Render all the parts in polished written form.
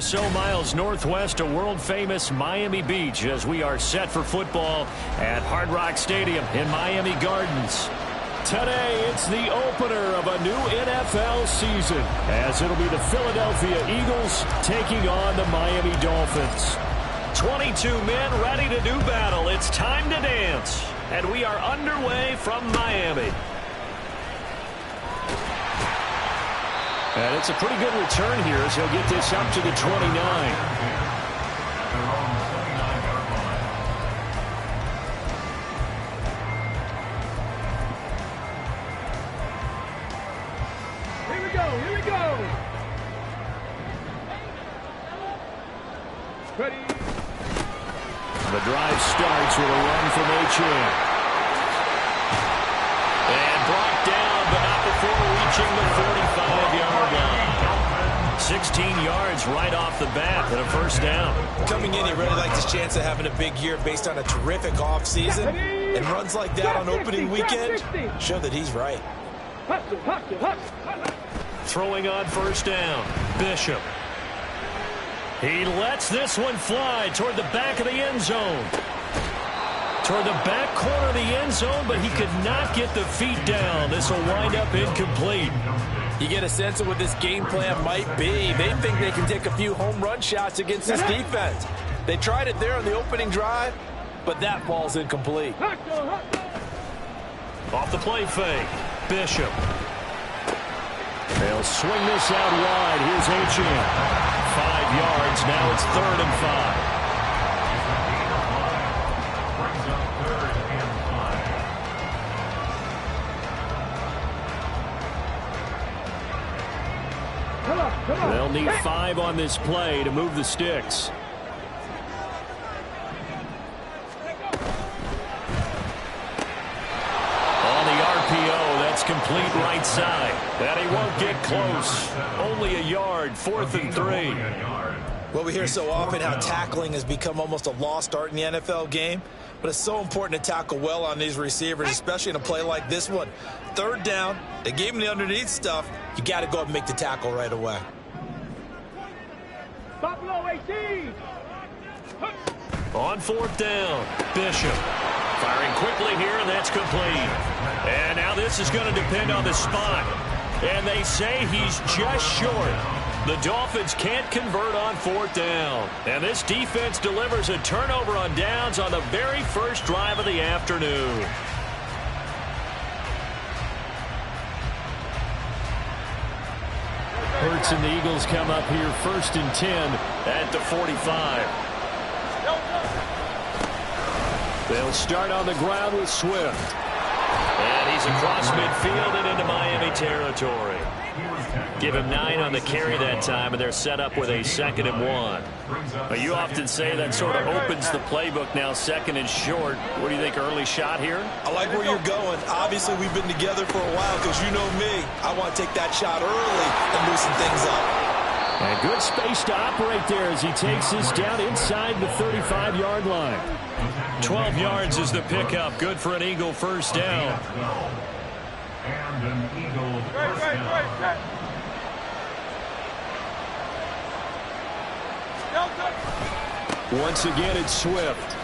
So miles northwest of world-famous Miami Beach as we are set for football at Hard Rock Stadium in Miami Gardens. Today, it's the opener of a new NFL season as it'll be the Philadelphia Eagles taking on the Miami Dolphins. 22 men ready to do battle. It's time to dance. And we are underway from Miami. And it's a pretty good return here as he'll get this up to the 29. Here we go, here we go. Ready. The drive starts with a run from H.M. And brought down, but not before reaching the 45-yard line. 16 yards right off the bat and a first down. Coming in, he really liked his chance of having a big year based on a terrific offseason. And runs like that on opening weekend show that he's right. Throwing on first down, Bishop. He lets this one fly toward the back of the end zone. Toward the back corner of the end zone, but he could not get the feet down. This will wind up incomplete. You get a sense of what this game plan might be. They think they can take a few home run shots against this defense. They tried it there on the opening drive, but that ball's incomplete. Off the play fake, Bishop. They'll swing this out wide. Here's H.M. 5 yards. Now it's 3rd and 5. They'll need 5 on this play to move the sticks. On the RPO, that's complete right side. And he won't get close. Only a yard, 4th and 3. Well, we hear so often how tackling has become almost a lost art in the NFL game. But it's so important to tackle well on these receivers, especially in a play like this one. 3rd down, they gave him the underneath stuff. You got to go and make the tackle right away. On 4th down, Bishop. Firing quickly here, and that's complete. And now this is going to depend on the spot. And they say he's just short. The Dolphins can't convert on 4th down. And this defense delivers a turnover on downs on the very first drive of the afternoon. Hurts and the Eagles come up here 1st and 10 at the 45. They'll start on the ground with Swift. And he's across midfield and into Miami territory. Give him 9 on the carry that time, and they're set up with a 2nd and 1. But you often say that sort of opens the playbook now, 2nd and short. What do you think, early shot here? I like where you're going. Obviously, we've been together for a while because you know me. I want to take that shot early and loosen things up. And good space to operate there as he takes this down inside the 35-yard line. 12 yards is the pickup. Good for an Eagle first down. And an Eagle first down. Once again, it's Swift.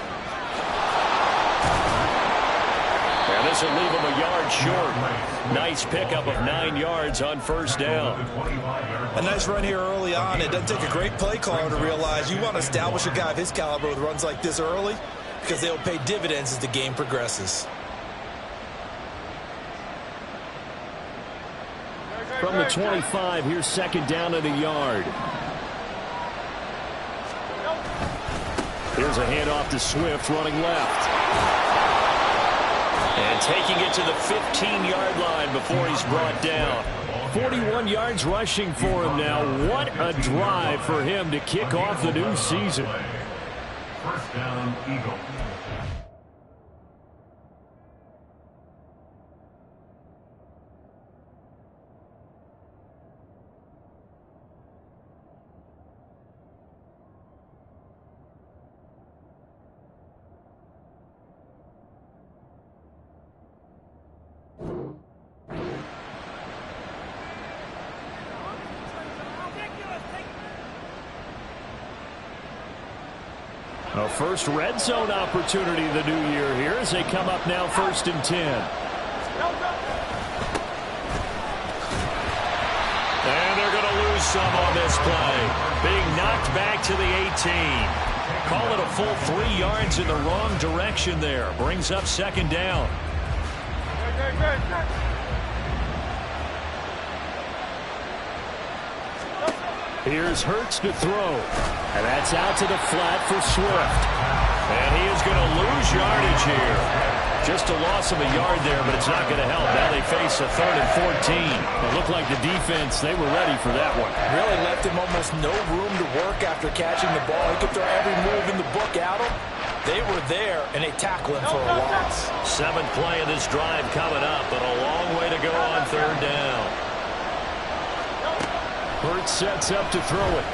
And this will leave him a yard short. Nice pickup of 9 yards on first down. A nice run here early on. It doesn't take a great play caller to realize you want to establish a guy of his caliber with runs like this early because they'll pay dividends as the game progresses. From the 25, here's 2nd down at a yard. Here's a handoff to Swift running left. And taking it to the 15-yard line before he's brought down. 41 yards rushing for him now. What a drive for him to kick off the new season. First down, Eagle. A first red zone opportunity the new year here as they come up now 1st and 10. And they're going to lose some on this play. Being knocked back to the 18. Call it a full 3 yards in the wrong direction there. Brings up 2nd down. Here's Hurts to throw. And that's out to the flat for Swift. And he is going to lose yardage here. Just a loss of a yard there, but it's not going to help. Now they face a 3rd and 14. It looked like the defense, they were ready for that one. Really left him almost no room to work after catching the ball. He could throw every move in the book at him. They were there, and they tackle him for a loss. 7th play of this drive coming up, but a long way to go on 3rd down. Hurts sets up to throw it.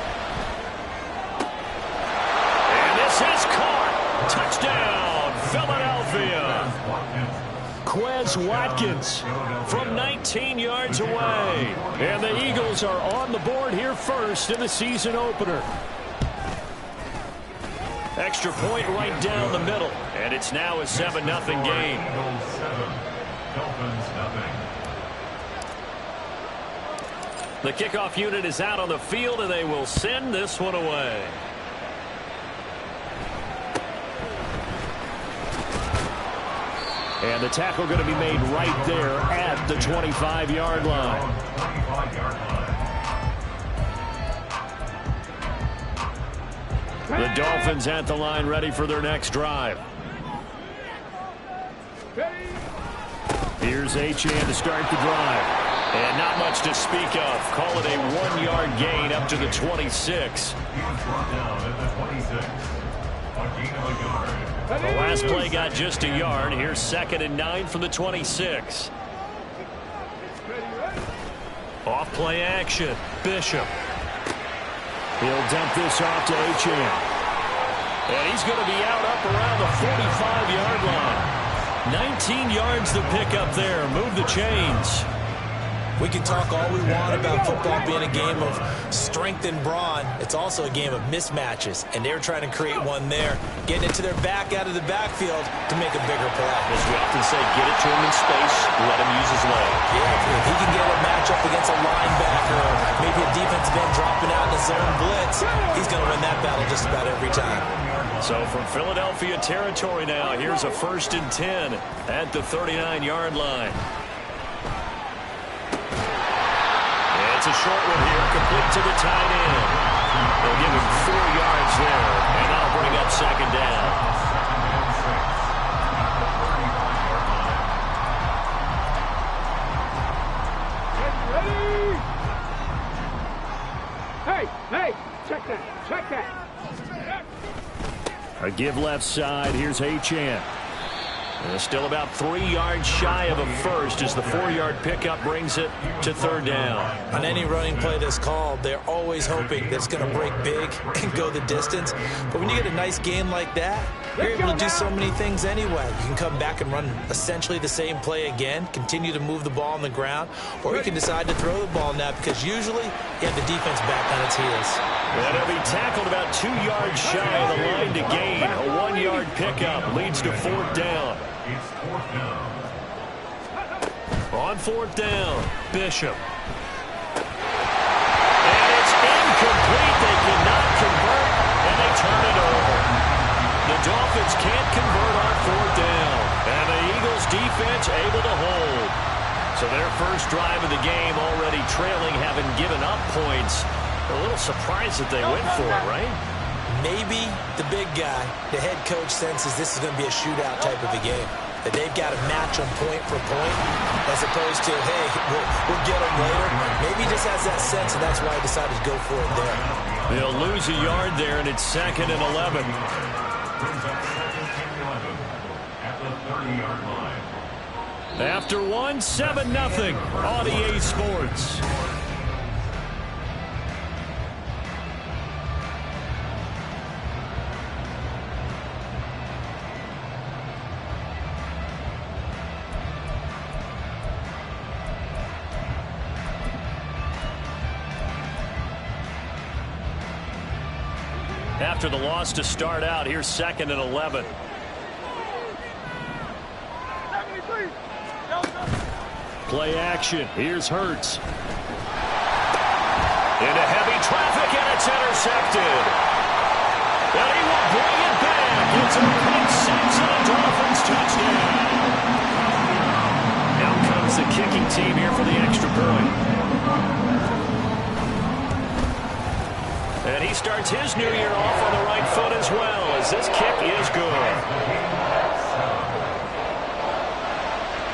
And this is caught. Touchdown, Philadelphia. Quez Watkins from 19 yards away. And the Eagles are on the board here first in the season opener. Extra point right down the middle. And it's now a 7-0 game. The kickoff unit is out on the field, and they will send this one away. And the tackle going to be made right there at the 25-yard line. The Dolphins at the line ready for their next drive. Here's Achane to start the drive. And not much to speak of. Call it a 1-yard gain up to the 26. The last play got just a yard. Here's 2nd and 9 from the 26. Off play action. Bishop. He'll dump this off to Achane. And he's going to be out up around the 45-yard line. 19 yards to pick up there. Move the chains. We can talk all we want about football being a game of strength and brawn. It's also a game of mismatches, and they're trying to create one there, getting it to their back out of the backfield to make a bigger play. As we often say, get it to him in space, let him use his leg. Yeah, if he can get a matchup against a linebacker or maybe a defensive end dropping out in a zone blitz, he's going to win that battle just about every time. So from Philadelphia territory now, here's a 1st and 10 at the 39-yard line. It's a short one here, complete to the tight end. They'll give him 4 yards there, and that'll bring up 2nd down. Hey, check that. A give left side, here's Achane. Still about 3 yards shy of a first as the 4-yard pickup brings it to 3rd down. On any running play that's called, they're always hoping that it's going to break big and go the distance. But when you get a nice game like that, you're able to do so many things anyway. You can come back and run essentially the same play again, continue to move the ball on the ground, or you can decide to throw the ball now because usually you have the defense back on its heels. And he'll be tackled about 2 yards shy of the line to gain. A 1-yard pickup leads to 4th down. It's 4th down. On 4th down, Bishop. And it's incomplete. They cannot convert, and they turn it over. The Dolphins can't convert on 4th down. And the Eagles defense able to hold. So their first drive of the game already trailing, having given up points. A little surprised that they went for it, right? Maybe the big guy, the head coach, senses this is going to be a shootout type of a game. That they've got to match them point for point as opposed to, hey, we'll get them later. Maybe he just has that sense, and that's why he decided to go for it there. They'll lose a yard there, and it's 2nd and 11. At the 30-yard line. After 7-0 on EA Sports. After the loss to start out, here's 2nd and 11. Play action. Here's Hurts. Into heavy traffic, and it's intercepted. And he will bring it back. It's a pick six and a Dolphins touchdown. Now comes the kicking team here for the extra point. And he starts his new year off on the right foot as well, as this kick is good.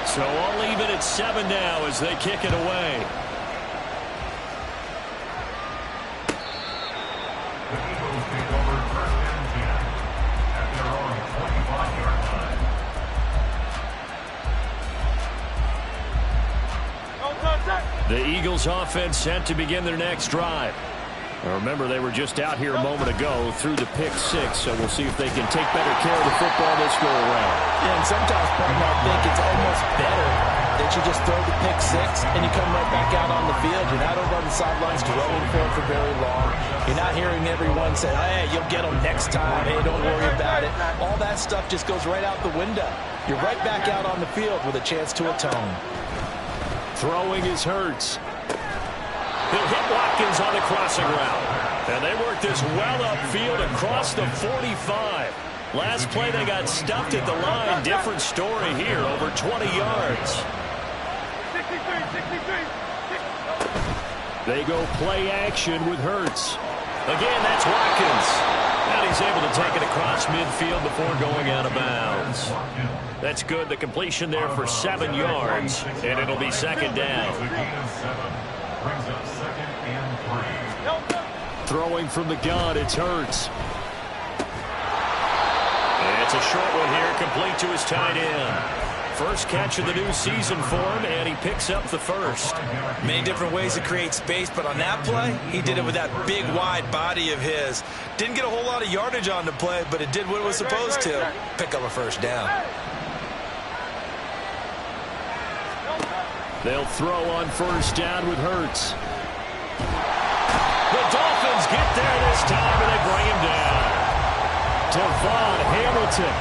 So all even at 7 now as they kick it away. The Eagles take over 1st and 10 at their own 25-yard line. The Eagles offense set to begin their next drive. Now remember, they were just out here a moment ago through the pick six, so we'll see if they can take better care of the football this go around. Yeah, and sometimes, partner, I think it's almost better that you just throw the pick six and you come right back out on the field. You're not over on the sidelines dwelling for very long. You're not hearing everyone say, hey, you'll get them next time. Hey, don't worry about it. All that stuff just goes right out the window. You're right back out on the field with a chance to atone. Throwing is Hurts. He'll hit Watkins on the crossing route. And they work this well upfield across the 45. Last play they got stuffed at the line. Different story here, over 20 yards. They go play action with Hurts. Again, that's Watkins. And he's able to take it across midfield before going out of bounds. That's good. The completion there for 7 yards. And it'll be 2nd down. Brings up 2nd and 3. Throwing from the gun, it's Hurts. And it's a short one here, complete to his tight end. First catch of the new season for him, and he picks up the first. Many different ways to create space, but on that play, he did it with that big, wide body of his. Didn't get a whole lot of yardage on the play, but it did what it was supposed to. Pick up a first down. They'll throw on first down with Hurts. The Dolphins get there this time, and they bring him down. Devon Hamilton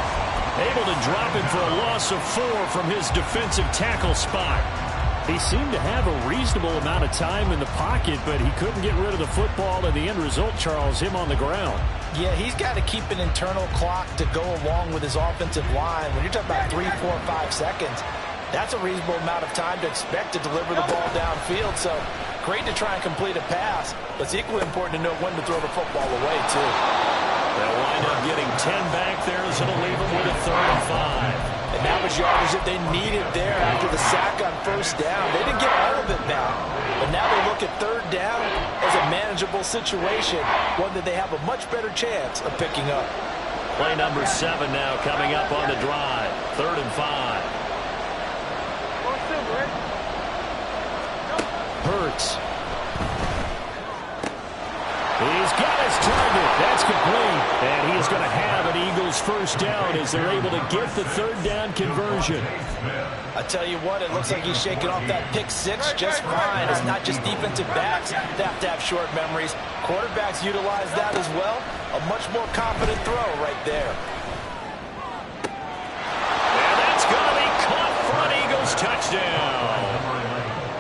able to drop him for a loss of 4 from his defensive tackle spot. He seemed to have a reasonable amount of time in the pocket, but he couldn't get rid of the football, and the end result, Charles, him on the ground. Yeah, he's got to keep an internal clock to go along with his offensive line. When you're talking about 3, 4, 5 seconds, that's a reasonable amount of time to expect to deliver the ball downfield. So great to try and complete a pass, but it's equally important to know when to throw the football away, too. They'll wind up getting 10 back there, so it'll leave them with a 3rd and 5. And that was yardage that they needed there after the sack on first down. They didn't get all of it now, but now they look at 3rd down as a manageable situation, one that they have a much better chance of picking up. Play number 7 now coming up on the drive. 3rd and 5. Hurts. He's got his target. That's complete. And he is going to have an Eagles first down as they're able to get the 3rd down conversion. I tell you what, it looks like he's shaking off that pick six just fine. It's not just defensive backs that have to have short memories. Quarterbacks utilize that as well. A much more confident throw right there. And that's going to be caught for an Eagles touchdown.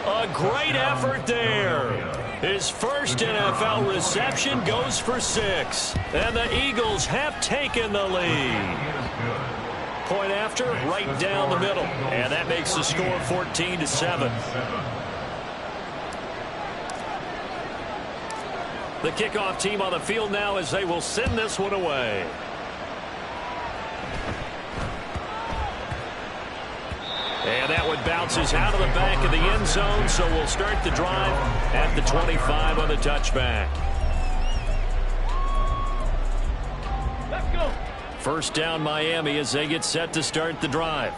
A great effort there. His first NFL reception goes for 6. And the Eagles have taken the lead. Point after, right down the middle. And that makes the score 14-7. The kickoff team on the field now as they will send this one away. And that one bounces out of the back of the end zone, so we'll start the drive at the 25 on the touchback. Let's go. First down Miami as they get set to start the drive.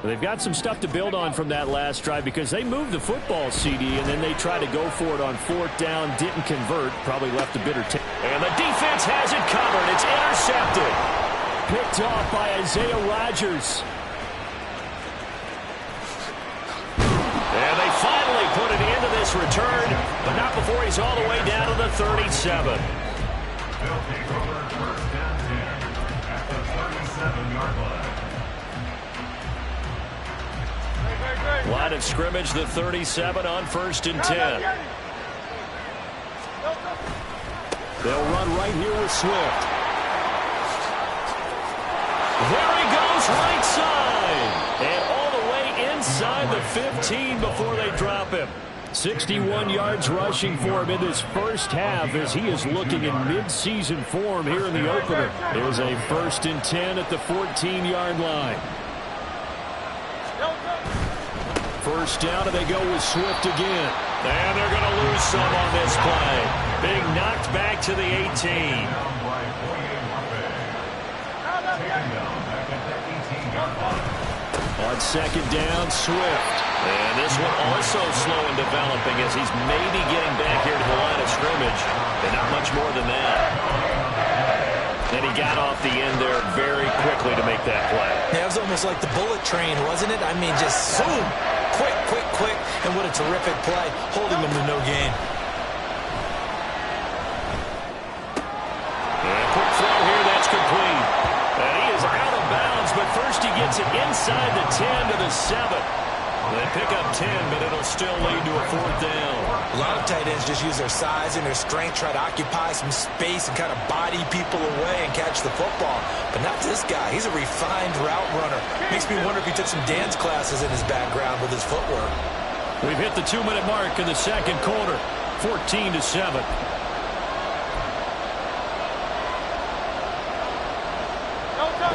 They've got some stuff to build on from that last drive because they moved the football, CD, and then they tried to go for it on 4th down, didn't convert, probably left a bitter taste. And the defense has it covered. It's intercepted. Picked off by Isaiah Rodgers. And they finally put it into this return, but not before he's all the way down to the 37. They'll take over 37-yard line. Line of scrimmage, the 37 on 1st and 10. They'll run right here with Swift. There he goes, right side. And all the way inside the 15 before they drop him. 61 yards rushing for him in this first half as he is looking in mid-season form here in the opener. It was a 1st and 10 at the 14-yard line. First down, and they go with Swift again. And they're going to lose some on this play. Being knocked back to the 18. On 2nd down, Swift. And this one also slow in developing as he's maybe getting back here to the line of scrimmage. But not much more than that. And he got off the end there very quickly to make that play. Yeah, it was almost like the bullet train, wasn't it? I mean, just zoom. Quick, quick, quick. And what a terrific play, holding them to no gain. And quick throw here, that's complete. And he is out of bounds, but first he gets it inside the 10 to the 7. They pick up 10, but it'll still lead to a 4th down. A lot of tight ends just use their size and their strength, try to occupy some space and kind of body people away and catch the football. But not this guy. He's a refined route runner. Makes me wonder if he took some dance classes in his background with his footwork. We've hit the 2-minute mark in the second quarter, 14-7.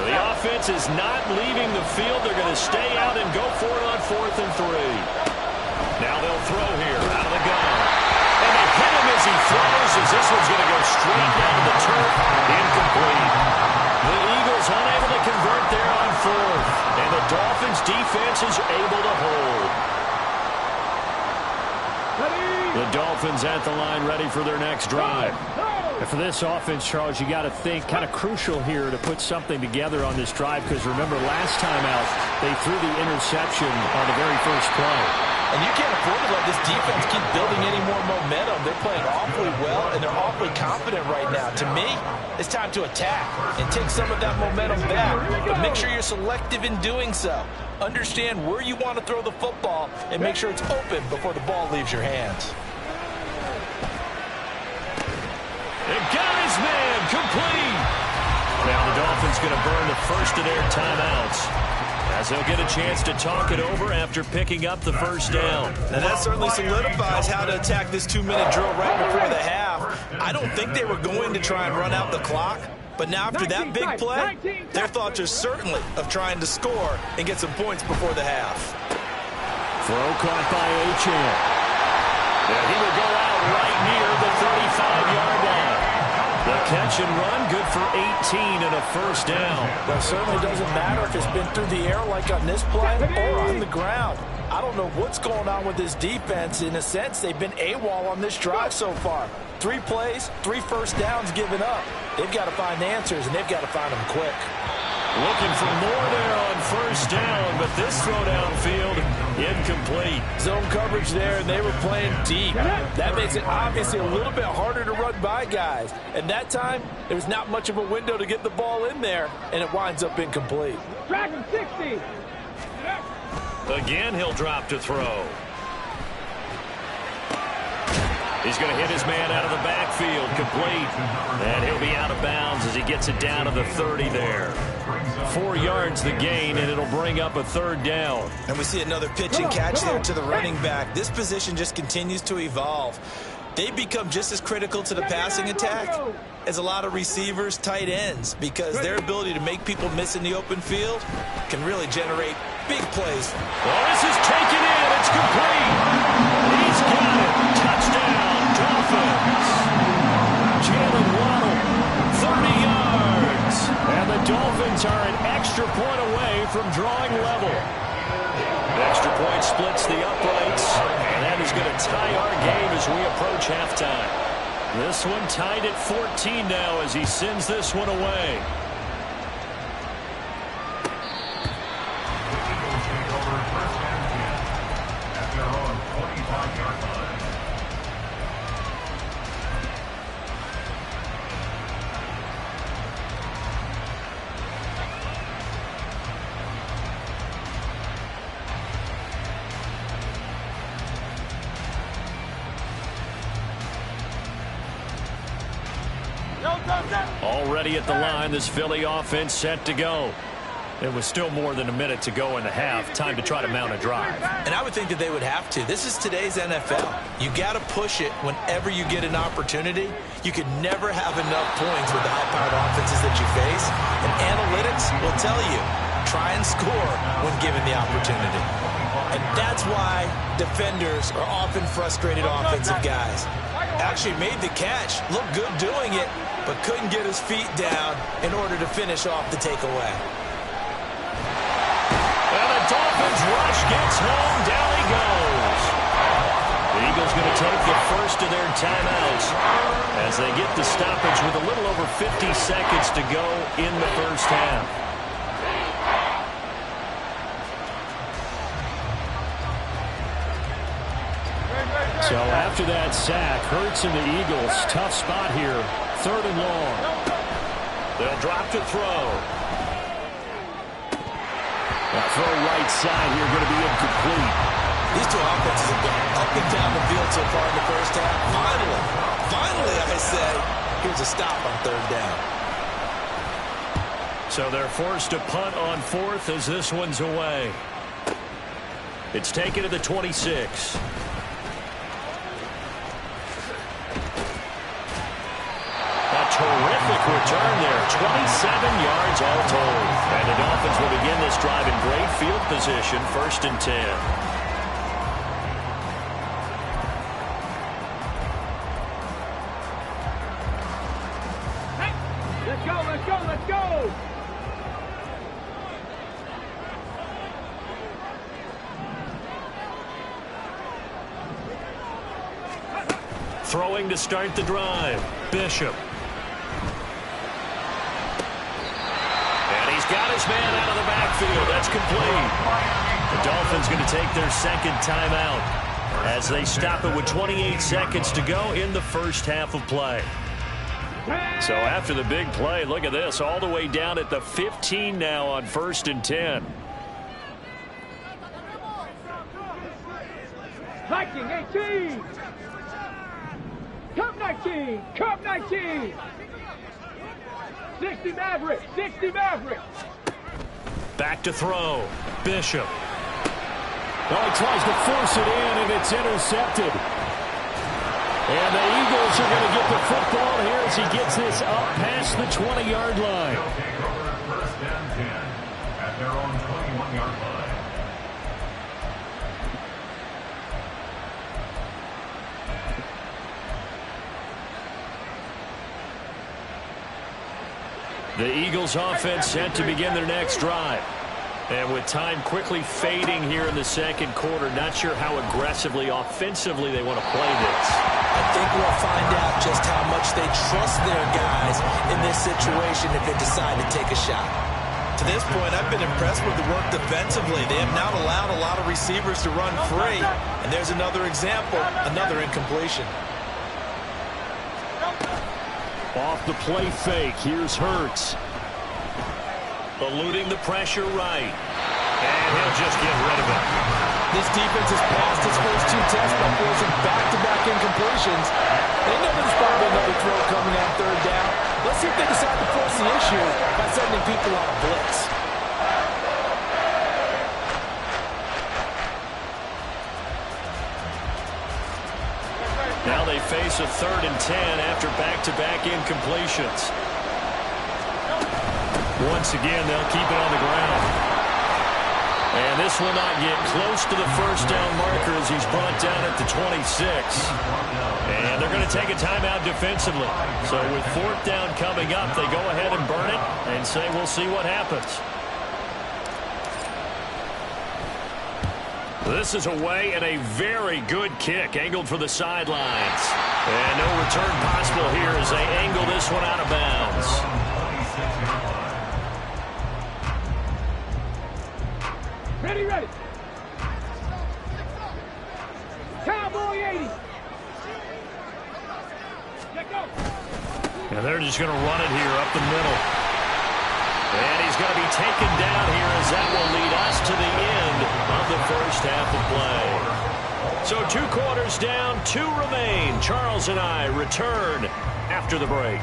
The offense is not leaving the field. They're going to stay out and go for it on 4th and 3. Now they'll throw here out of the gun. And they hit him as he throws, as this one's going to go straight down to the turf. Incomplete. The Eagles unable to convert there on 4th. And the Dolphins defense is able to hold. The Dolphins at the line ready for their next drive. And for this offense, Charles, you got to think kind of crucial here to put something together on this drive, because remember last time out they threw the interception on the very first play. And you can't afford to let this defense keep building any more momentum. They're playing awfully well, and they're awfully confident right now. To me, it's time to attack and take some of that momentum back. But make sure you're selective in doing so. Understand where you want to throw the football and make sure it's open before the ball leaves your hands. And got his man, complete. Now the Dolphins going to burn the first of their timeouts, as they'll get a chance to talk it over after picking up the first down. And that certainly solidifies how to attack this 2-minute drill right before the half. I don't think they were going to try and run out the clock, but now after that big play, their thoughts are certainly of trying to score and get some points before the half. Throw caught by Achane. And he will go out right near the 35-yard line. The catch and run, good for 18 and a first down. Well, it certainly doesn't matter if it's been through the air like on this play or on the ground. I don't know what's going on with this defense. In a sense, they've been AWOL on this drive so far. 3 plays, 3 first downs given up. They've got to find answers, and they've got to find them quick. Looking for more there on first down, but this throw downfield, incomplete. Zone coverage there, and they were playing deep. That makes it obviously a little bit harder to run by guys. And that time, there was not much of a window to get the ball in there, and it winds up incomplete. Track him 60. Again, he'll drop to throw. He's going to hit his man out of the backfield, complete. And he'll be out of bounds as he gets it down to the 30 there. 4 yards the gain, and it'll bring up a 3rd down. And we see another pitch and catch there to the running back. This position just continues to evolve. They become just as critical to the passing attack as a lot of receivers, tight ends, because their ability to make people miss in the open field can really generate big plays. Well, this is taken in. It's complete. He's got it. Touchdown, Dolphins. Jalen Waddle, 30 yards. And the Dolphins are an extra point away from drawing level. Extra point splits the uprights, and that is going to tie our game as we approach halftime. This one tied at 14 now as he sends this one away. Eagles take over 1st and 10 at their own 25-yard line. Already at the line, this Philly offense set to go. It was still more than a minute to go in the half. Time to try to mount a drive. And I would think that they would have to. This is today's NFL. You got to push it whenever you get an opportunity. You could never have enough points with the high-powered offenses that you face. And analytics will tell you, try and score when given the opportunity. And that's why defenders are often frustrated offensive guys. Actually made the catch, looked good doing it, but couldn't get his feet down in order to finish off the takeaway. And the Dolphins rush gets home. Down he goes. The Eagles going to take the first of their timeouts as they get the stoppage with a little over 50 seconds to go in the first half. So after that sack, Hurts and the Eagles, tough spot here. 3rd and long. They'll drop to throw. That throw right side here going to be incomplete. These two offenses have gone up and down the field so far in the first half. Finally, I say, here's a stop on 3rd down. So they're forced to punt on 4th as this one's away. It's taken to the 26. Terrific return there. 27 yards all told. And the Dolphins will begin this drive in great field position. 1st and 10. Hey, let's go, let's go, let's go! Throwing to start the drive. Bishop. Got his man out of the backfield. That's complete. The Dolphins going to take their second timeout as they stop it with 28 seconds to go in the first half of play. So after the big play, look at this. All the way down at the 15 now on 1st and 10. Viking 18. Cup 19. Cup 19. 60 Maverick. 60 Maverick. Back to throw. Bishop. Well, he tries to force it in, and it's intercepted. And the Eagles are going to get the football here as he gets this up past the 20-yard line. They'll take over 1st and 10 at their own 21-yard line. The Eagles offense set to begin their next drive. And with time quickly fading here in the second quarter, not sure how aggressively, offensively they want to play this. I think we'll find out just how much they trust their guys in this situation if they decide to take a shot. To this point, I've been impressed with the work defensively. They have not allowed a lot of receivers to run free. And there's another example, another incompletion. Off the play fake, here's Hurts. Eluding the pressure right. And he'll just get rid of it. This defense has passed its first 2 tests by forcing back-to-back incompletions. They know there's probably another throw coming on 3rd down. Let's see if they decide to force the issue by sending people on a blitz. Now they face a 3rd and 10 after back-to-back incompletions. Once again, they'll keep it on the ground. And this will not get close to the first down marker as he's brought down at the 26. And they're going to take a timeout defensively. So with 4th down coming up, they go ahead and burn it and say we'll see what happens. This is away and a very good kick angled for the sidelines. And no return possible here as they angle this one out of bounds. Ready, ready. Cowboy 80. Let go. And they're just going to run it here up the middle. And he's going to be taken down here as that will lead us to the end of the first half of play. So 2 quarters down, 2 remain. Charles and I return after the break.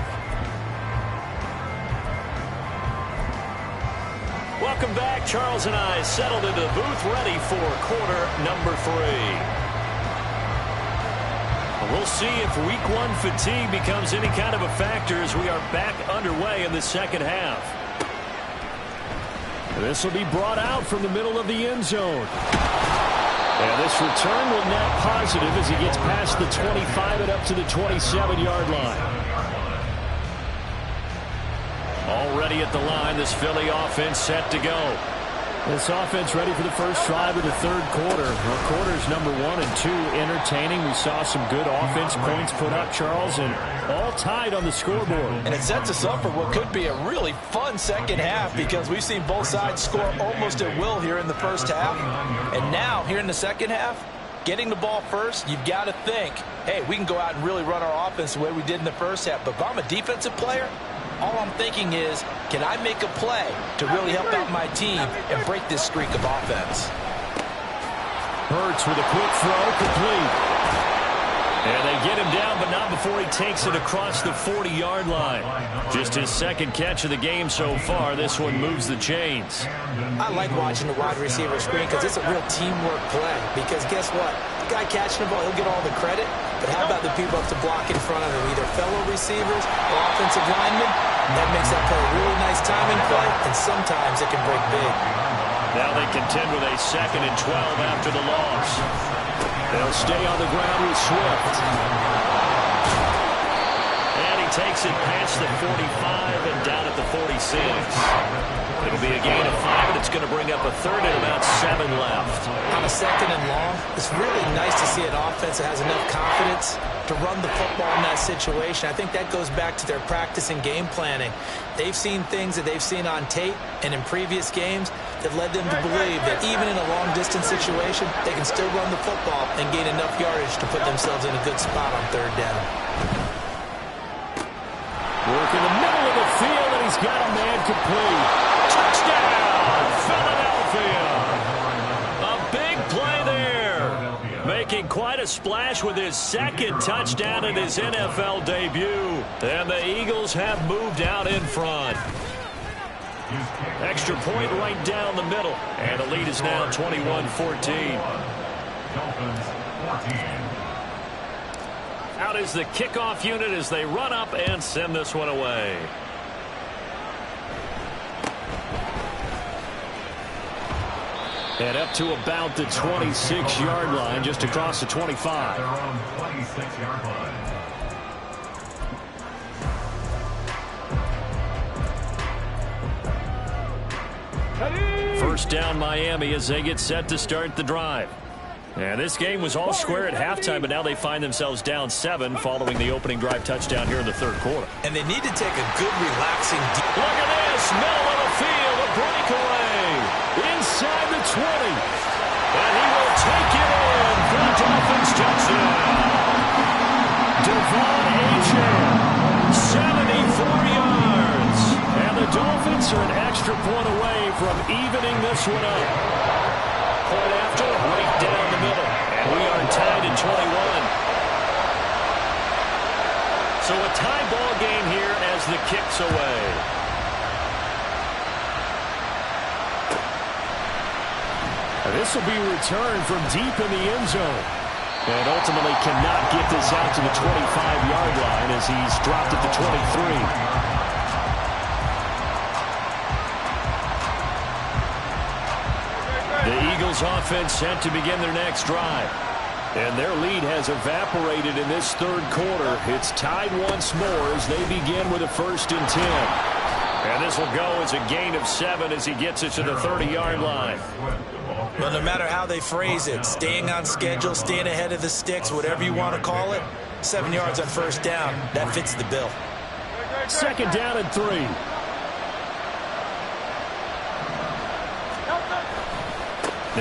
Welcome back. Charles and I settled into the booth ready for quarter number 3. We'll see if week 1 fatigue becomes any kind of a factor as we are back underway in the second half. This will be brought out from the middle of the end zone. And this return will net positive as he gets past the 25 and up to the 27-yard line. Already at the line, this Philly offense set to go. This offense ready for the first drive of the third quarter. Well, quarters number 1 and 2 entertaining. We saw some good offense points put up, Charles, and all tied on the scoreboard. And it sets us up for what could be a really fun second half because we've seen both sides score almost at will here in the first half. And now, here in the second half, getting the ball first, you've got to think, hey, we can go out and really run our offense the way we did in the first half. But if I'm a defensive player, all I'm thinking is, can I make a play to really help out my team and break this streak of offense? Hurts with a quick throw, complete. And they get him down, but not before he takes it across the 40-yard line. Just his second catch of the game so far. This one moves the chains. I like watching the wide receiver screen because it's a real teamwork play. Because guess what? The guy catching the ball, he'll get all the credit. But how about the people up to block in front of him, either fellow receivers or offensive linemen? That makes that play a really nice timing play, and sometimes it can break big. Now they contend with a 2nd and 12 after the loss. They'll stay on the ground with Swift. And he takes it past the 45 and down at the 46. It'll be a gain of 5, and it's going to bring up a 3rd and about 7 left. On a 2nd and long, it's really nice to see an offense that has enough confidence to run the football in that situation. I think that goes back to their practice and game planning. They've seen things that they've seen on tape and in previous games that led them to believe that even in a long-distance situation, they can still run the football and gain enough yardage to put themselves in a good spot on 3rd down. Work in the middle of the field, and he's got a man complete. Touchdown, Philadelphia. A big play there. Making quite a splash with his 2nd touchdown in his NFL debut. And the Eagles have moved out in front. Extra point right down the middle. And the lead is now 21-14. Out is the kickoff unit as they run up and send this one away. And up to about the 26-yard line, just across the 25. Their own 26-yard line. First down Miami as they get set to start the drive. And this game was all square at halftime, but now they find themselves down 7 following the opening drive touchdown here in the third quarter. And they need to take a good, relaxing deep. Look at this, middle of the field, a breakaway inside the 20. And he will take it in for the Dolphins touchdown. Devon Achane, 74 yards. And the Dolphins are an extra point away from evening this one up. Point after, right down the middle. And we are tied at 21. So a tie ball game here as the kick's away. This will be returned from deep in the end zone. And ultimately cannot get this out to the 25-yard line as he's dropped at the 23. The Eagles offense set to begin their next drive. And their lead has evaporated in this third quarter. It's tied once more as they begin with a 1st and 10. And this will go as a gain of 7 as he gets it to the 30-yard line. Well, no matter how they phrase it, staying on schedule, staying ahead of the sticks, whatever you want to call it, 7 yards on 1st down, that fits the bill. 2nd down and 3.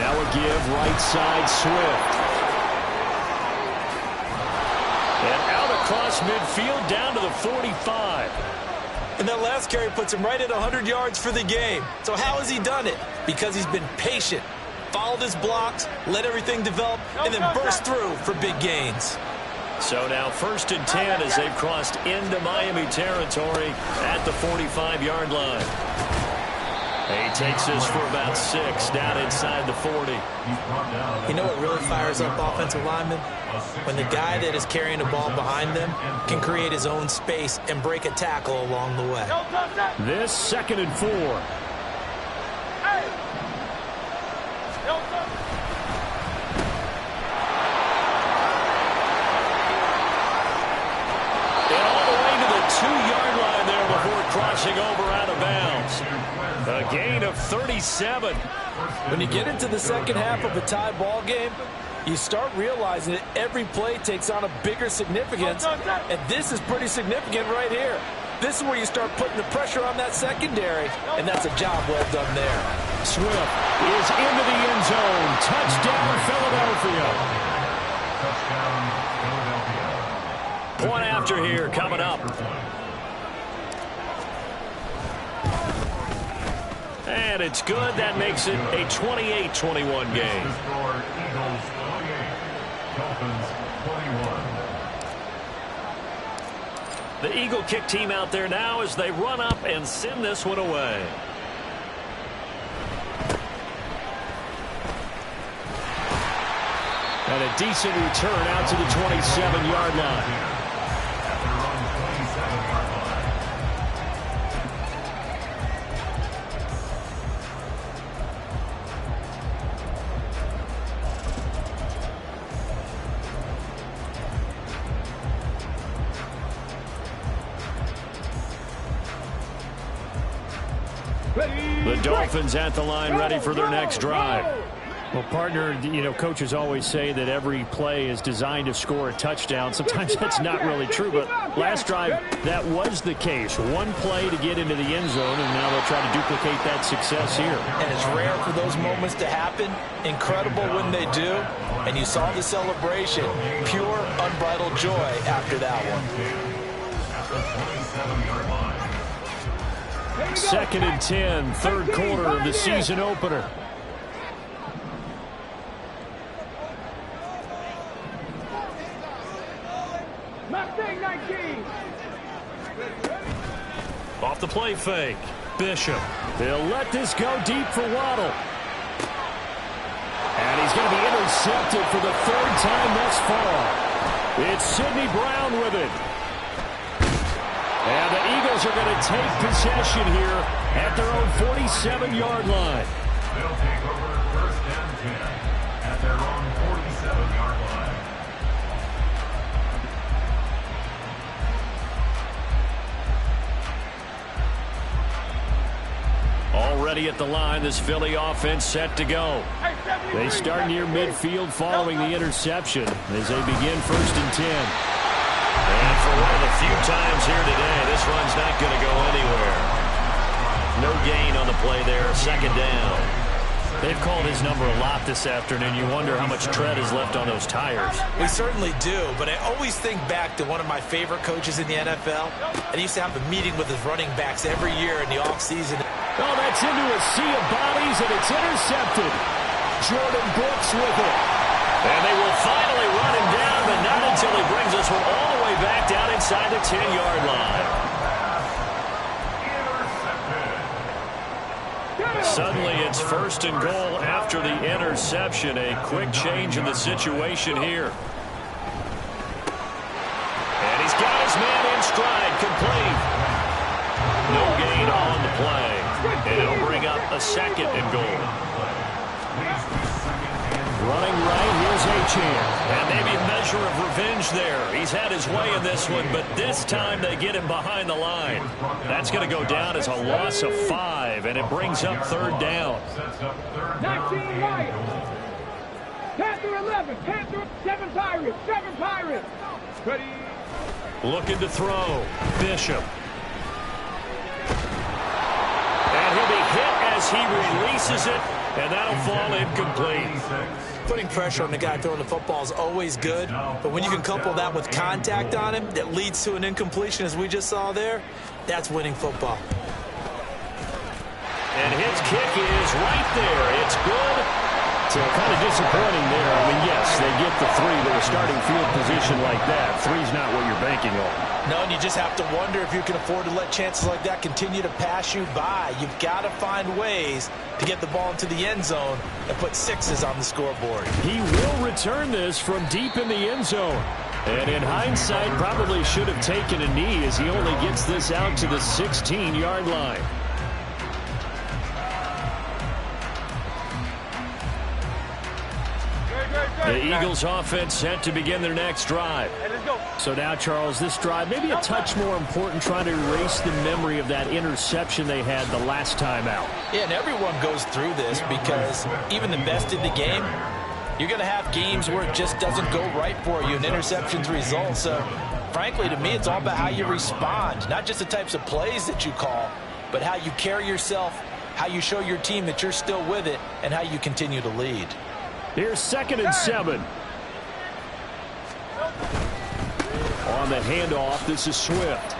Now a give right side Swift. And out across midfield down to the 45. And that last carry puts him right at 100 yards for the game. So how has he done it? Because he's been patient, followed his blocks, let everything develop, and then burst through for big gains. So now 1st and 10 as they've crossed into Miami territory at the 45-yard line. He takes this for about 6 down inside the 40. You know what really fires up offensive linemen? When the guy that is carrying the ball behind them can create his own space and break a tackle along the way. This 2nd and 4. And all the way to the 2-yard line there before crossing over out of bounds. A gain of 37. When you get into the second half of a tie ball game, you start realizing that every play takes on a bigger significance, and this is pretty significant right here. This is where you start putting the pressure on that secondary, and that's a job well done there. Swift is into the end zone. Touchdown, Philadelphia. Point after here coming up. And it's good. That makes it a 28-21 game. The Eagle kick team out there now as they run up and send this one away. And a decent return out to the 27-yard line. The Dolphins at the line, ready for their next drive. Well, partner, you know, coaches always say that every play is designed to score a touchdown. Sometimes that's not really true, but last drive, that was the case. One play to get into the end zone, and now they'll try to duplicate that success here. And it's rare for those moments to happen. Incredible when they do. And you saw the celebration. Pure, unbridled joy after that one. 2nd and 10, 3rd quarter of the season opener. Mustang 19. Off the play fake. Bishop. They'll let this go deep for Waddle. And he's going to be intercepted for the 3rd time thus far. It's Sidney Brown with it. And the Eagles are going to take possession here at their own 47-yard line. They'll take over 1st and 10 at their own 47-yard line. Already at the line, this Philly offense set to go. They start near midfield following the interception as they begin 1st and 10. And for one of the few times here today, this run's not going to go anywhere. No gain on the play there, 2nd down. They've called his number a lot this afternoon. You wonder how much tread is left on those tires. We certainly do, but I always think back to one of my favorite coaches in the NFL. And he used to have a meeting with his running backs every year in the offseason. Oh, that's into a sea of bodies, and it's intercepted. Jordan Brooks with it. And they will finally run him down, but not until he brings us one all the way back down inside the 10-yard line. Suddenly it's 1st and goal after the interception. A quick change in the situation here. And he's got his man in stride, complete. No gain on the play. And it'll bring up a 2nd and goal. Running right, here's Achane. And maybe a measure of revenge there. He's had his way in this one, but this time they get him behind the line. That's going to go down as a loss of 5, and it brings up 3rd down. 19 Lions. Panther 11. Panther 7 Pirates. 7 Pirates. Ready. Looking to throw. Bishop. And he'll be hit as he releases it, and that'll fall incomplete. Putting pressure on the guy throwing the football is always good, but when you can couple that with contact on him that leads to an incompletion, as we just saw there, that's winning football. And his kick is right there. It's good. So kind of disappointing there. I mean, yes, they get the 3, but a starting field position like that, 3's not what you're banking on. No, and you just have to wonder if you can afford to let chances like that continue to pass you by. You've got to find ways to get the ball into the end zone and put 6s on the scoreboard. He will return this from deep in the end zone. And in hindsight, probably should have taken a knee as he only gets this out to the 16-yard line. The Eagles offense set to begin their next drive. So now, Charles, this drive maybe a touch more important, trying to erase the memory of that interception they had the last time out. Yeah, and everyone goes through this because even the best in the game, you're going to have games where it just doesn't go right for you, and interceptions result. So, frankly, to me, it's all about how you respond, not just the types of plays that you call, but how you carry yourself, how you show your team that you're still with it, and how you continue to lead. Here's 2nd and 7. On the handoff, this is Swift.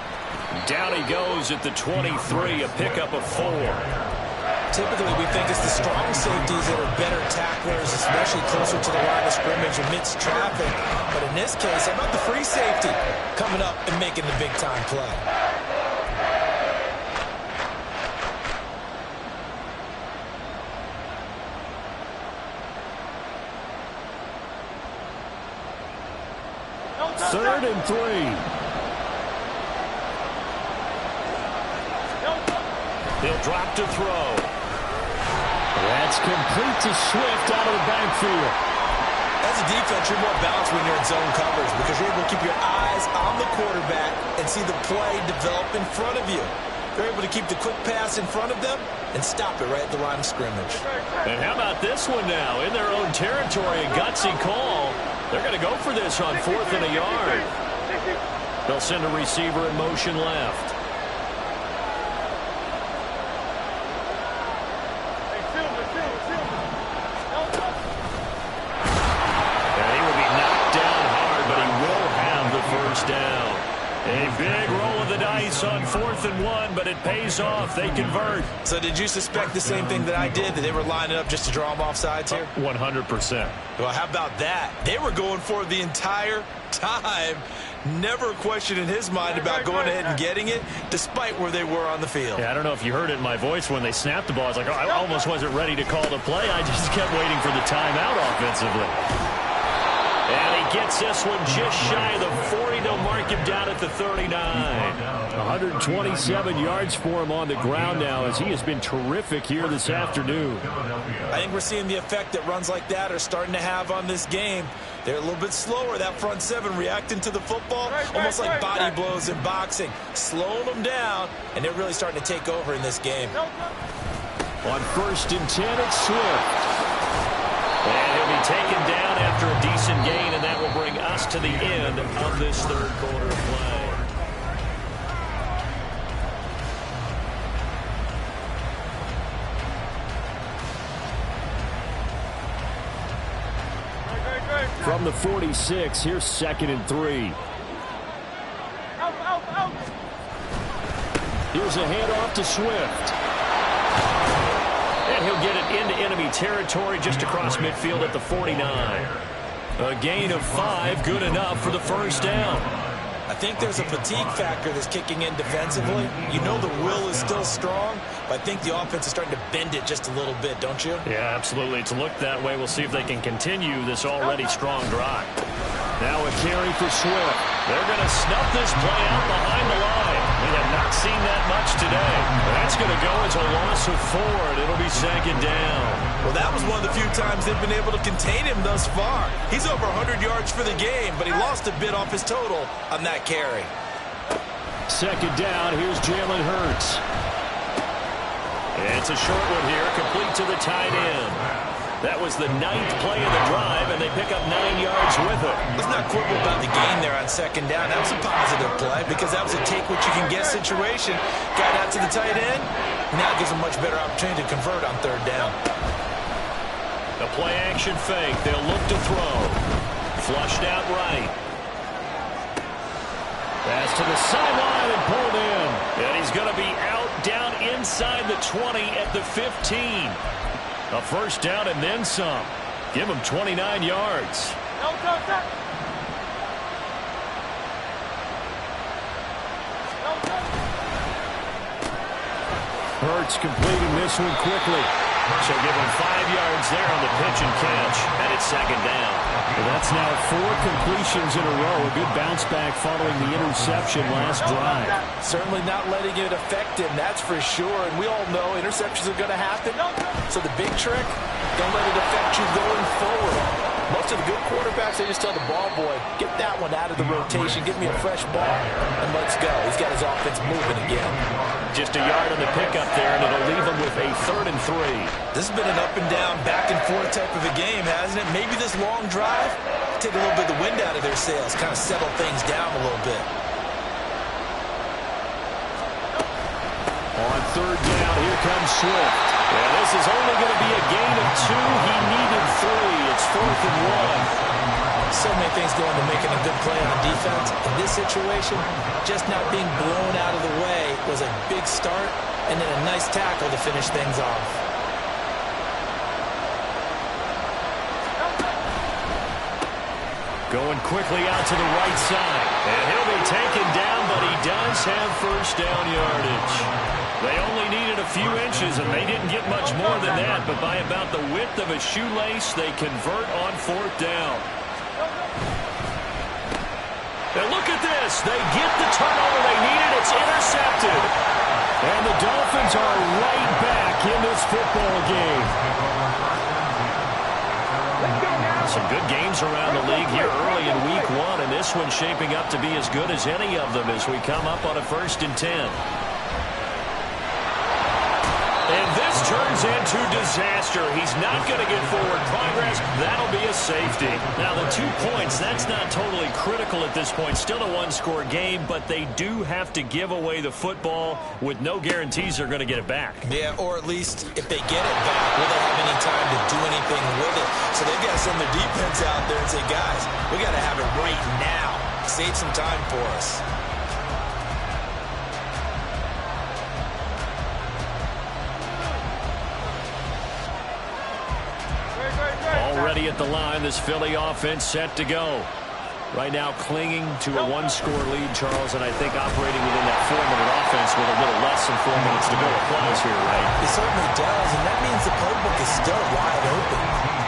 Down he goes at the 23, a pickup of 4. Typically, we think it's the strong safeties that are better tacklers, especially closer to the line of scrimmage amidst traffic. But in this case, how about the free safety coming up and making the big-time play? Third and 3. He'll drop to throw. That's complete to Swift out of the backfield. As a defense, you're more balanced when you're in zone coverage because you're able to keep your eyes on the quarterback and see the play develop in front of you. You're able to keep the quick pass in front of them and stop it right at the line of scrimmage. And how about this one now? In their own territory, a gutsy call. They're going to go for this on 4th and a yard. They'll send a receiver in motion left. And he will be knocked down hard, but he will have the first down. A big roll of the dice on 4th and 1, but it pays off. They convert. So did you suspect the same thing that I did, that they were lining up just to draw them off sides here? 100%. Well, how about that? They were going for it the entire time. Never a question in his mind about going ahead and getting it, despite where they were on the field. Yeah, I don't know if you heard it in my voice when they snapped the ball. I was like, oh, I almost wasn't ready to call the play. I just kept waiting for the timeout offensively. And he gets this one just shy of the 40. They'll mark him down at the 39. 127 yards for him on the ground now as he has been terrific here this afternoon. I think we're seeing the effect that runs like that are starting to have on this game. They're a little bit slower, that front 7 reacting to the football, almost like body blows in boxing, slowing them down, and they're really starting to take over in this game. On 1st and 10, it's Swift. And he'll be taken down after a decent gain, and that will bring us to the end of this third quarter of play. From the 46, here's 2nd and 3. Here's a handoff to Swift. And he'll get it into enemy territory just across midfield at the 49. A gain of 5, good enough for the first down. I think there's a fatigue factor that's kicking in defensively. You know the will is still strong, but I think the offense is starting to bend it just a little bit, don't you? Yeah, absolutely. It's looked that way. We'll see if they can continue this already strong drive. Now a carry for Swift. They're going to snuff this play out behind the line. We have not seen that much today. That's going to go as a loss of 4, and it'll be 2nd down. Well, that was one of the few times they've been able to contain him thus far. He's over 100 yards for the game, but he lost a bit off his total on that carry. 2nd down, here's Jalen Hurts. It's a short one here, complete to the tight end. That was the 9th play of the drive, and they pick up 9 yards with it. Let's not quibble about the gain there on 2nd down. That was a positive play because that was a take-what-you-can-get situation. Got out to the tight end. Now it gives a much better opportunity to convert on 3rd down. A play-action fake. They'll look to throw. Flushed out right. Pass to the sideline and pulled in. And he's going to be out down inside the 20 at the 15. A first down and then some. Give him 29 yards. Hurts completing this one quickly. So give him 5 yards there on the pitch and catch. And it's second down. Well, that's now 4 completions in a row. A good bounce back following the interception last drive. Certainly not letting it affect him, that's for sure. And we all know interceptions are going to happen. So the big trick, don't let it affect you going forward. Most of the good quarterbacks, they just tell the ball boy, get that one out of the rotation, give me a fresh ball, and let's go. He's got his offense moving again. Just a yard on the pickup there, and it'll leave him with a 3rd and 3. This has been an up and down, back and forth type of a game, hasn't it? Maybe this long drive, take a little bit of the wind out of their sails, kind of settle things down a little bit. On 3rd down, here comes Swift. Yeah, this is only going to be a gain of 2. He needed 3. It's 4th and 1. So many things go into making a good play on defense. In this situation, just not being blown out of the way was a big start, and then a nice tackle to finish things off. Going quickly out to the right side. And he'll be taken down, but he does have first down yardage. They only needed a few inches, and they didn't get much more than that, but by about the width of a shoelace, they convert on 4th down. And look at this. They get the turnover they needed. It's intercepted. And the Dolphins are right back in this football game. Some good games around the league here early in week 1, and this one's shaping up to be as good as any of them as we come up on a 1st and 10. And this turns into disaster. He's not going to get forward progress. That'll be a safety. Now, the 2 points, that's not totally critical at this point. Still a one-score game, but they do have to give away the football with no guarantees they're going to get it back. Yeah, or at least if they get it back, will they have any time to do anything with it? So they've got to send their defense out there and say, guys, we got to have it right now. Save some time for us. Already at the line, this Philly offense set to go. Right now clinging to a 1-score lead, Charles, and I think operating within that 4-minute offense with a little less than 4 minutes to go applies here, right? It certainly does, and that means the playbook is still wide open.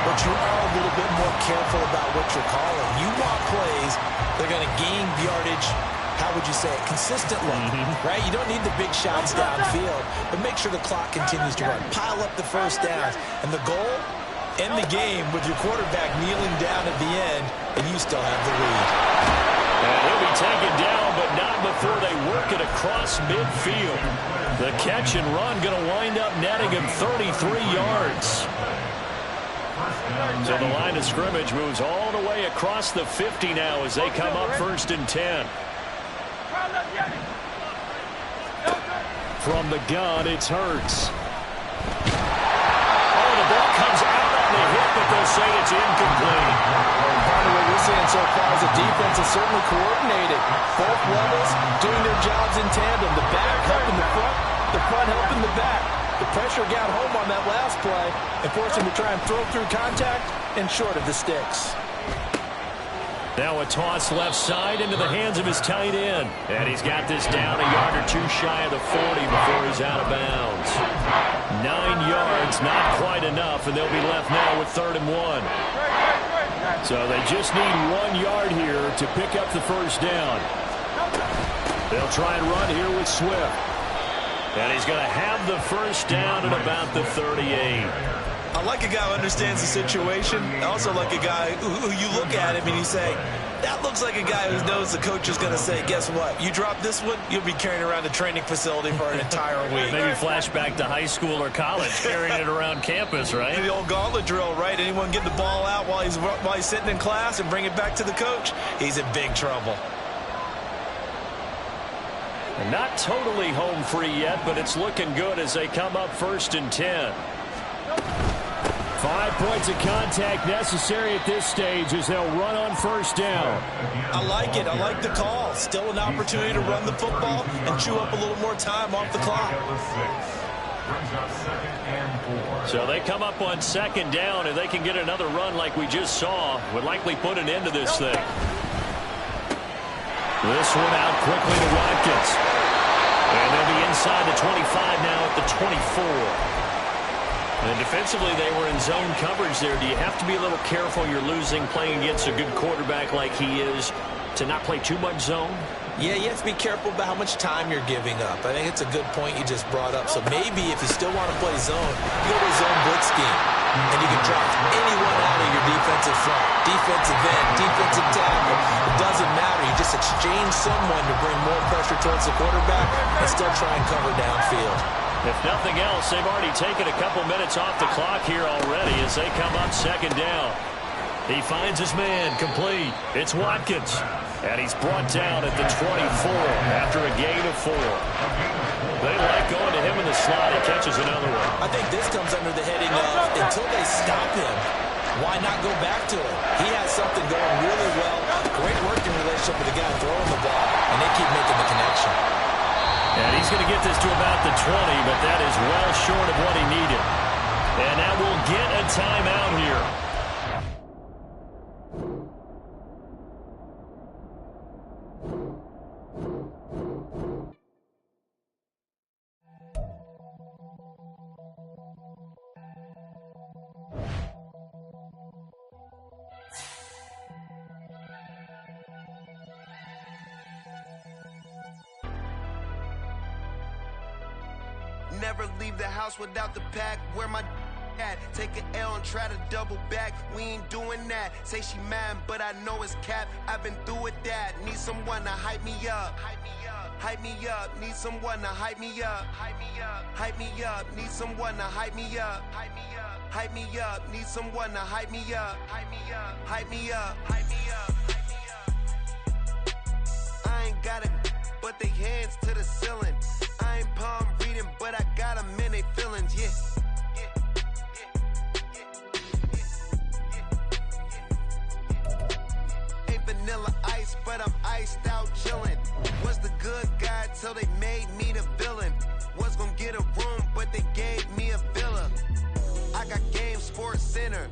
But you are a little bit more careful about what you're calling. You want plays that are going to gain yardage, how would you say it, consistently, right? You don't need the big shots downfield, but make sure the clock continues to run. Pile up the first downs, and the goal, end the game with your quarterback kneeling down at the end, and you still have the lead. And he'll be taken down, but not before they work it across midfield. The catch and run going to wind up netting him 33 yards. So the line of scrimmage moves all the way across the 50 now as they come up 1st and 10. From the gun, it's Hurts. Oh, the ball comes out on the hit, but they'll say it's incomplete. And part of what we're seeing so far is the defense is certainly coordinated. Both levels doing their jobs in tandem. The back helping the front helping the back. The pressure got home on that last play and forced him to try and throw through contact and short of the sticks. Now a toss left side into the hands of his tight end. And he's got this down a yard or 2 shy of the 40 before he's out of bounds. 9 yards, not quite enough, and they'll be left now with 3rd and 1. So they just need 1 yard here to pick up the first down. They'll try and run here with Swift. And he's going to have the first down at about the 38. I like a guy who understands the situation. I also like a guy who you look at him and you say, that looks like a guy who knows the coach is going to say, guess what? You drop this one, you'll be carrying around the training facility for an entire week. Maybe flashback to high school or college, carrying it around campus, right? The old gauntlet drill, right? Anyone get the ball out while he's sitting in class and bring it back to the coach? He's in big trouble. And not totally home free yet, but it's looking good as they come up 1st and 10. 5 points of contact necessary at this stage as they'll run on first down. I like it. I like the call. Still an opportunity to run the football and chew up a little more time off the clock. brings up 2nd and 4. So they come up on 2nd down, and they can get another run like we just saw. Would likely put an end to this thing. This one out quickly to Watkins. And they'll be inside the 25 now at the 24. And defensively, they were in zone coverage there. Do you have to be a little careful? You're losing, playing against a good quarterback like he is, to not play too much zone? Yeah, you have to be careful about how much time you're giving up. I think it's a good point you just brought up. So maybe if you still want to play zone, you go to a zone blitz scheme. And you can drop anyone out of your defensive front. Defensive end, defensive tackle. It doesn't matter. You just exchange someone to bring more pressure towards the quarterback and still try and cover downfield. If nothing else, they've already taken a couple minutes off the clock here already as they come up 2nd down. He finds his man complete. It's Watkins. And he's brought down at the 24 after a gain of 4. They like going to him in the slot. He catches another one. I think this comes under the heading of until they stop him, why not go back to him? He has something going really well. Great working relationship with the guy throwing the ball, and they keep making the connection. And he's going to get this to about the 20, but that is well short of what he needed. And now we'll get a timeout here. Never leave the house without the pack. Where my at? Take an L and try to double back. We ain't doing that. Say she mad, but I know it's cap. I've been through with that. Need someone to hype me up. Hype me up. Hype me up. Need someone to hype me up. Hype me up. Hype me up. Need someone to hype me up. Hype me up. Hype me up. Need someone to hype me up. Hype me up. Hype me up. Hype me up. Hype me up. I ain't got it, but they hands to the ceiling. I ain't palm reading, but I got them in they feelings, yeah. Ain't vanilla ice, but I'm iced out chillin'. Was the good guy till they made me the villain. Was gonna get a room, but they gave me a villa. I got Game Sports Center.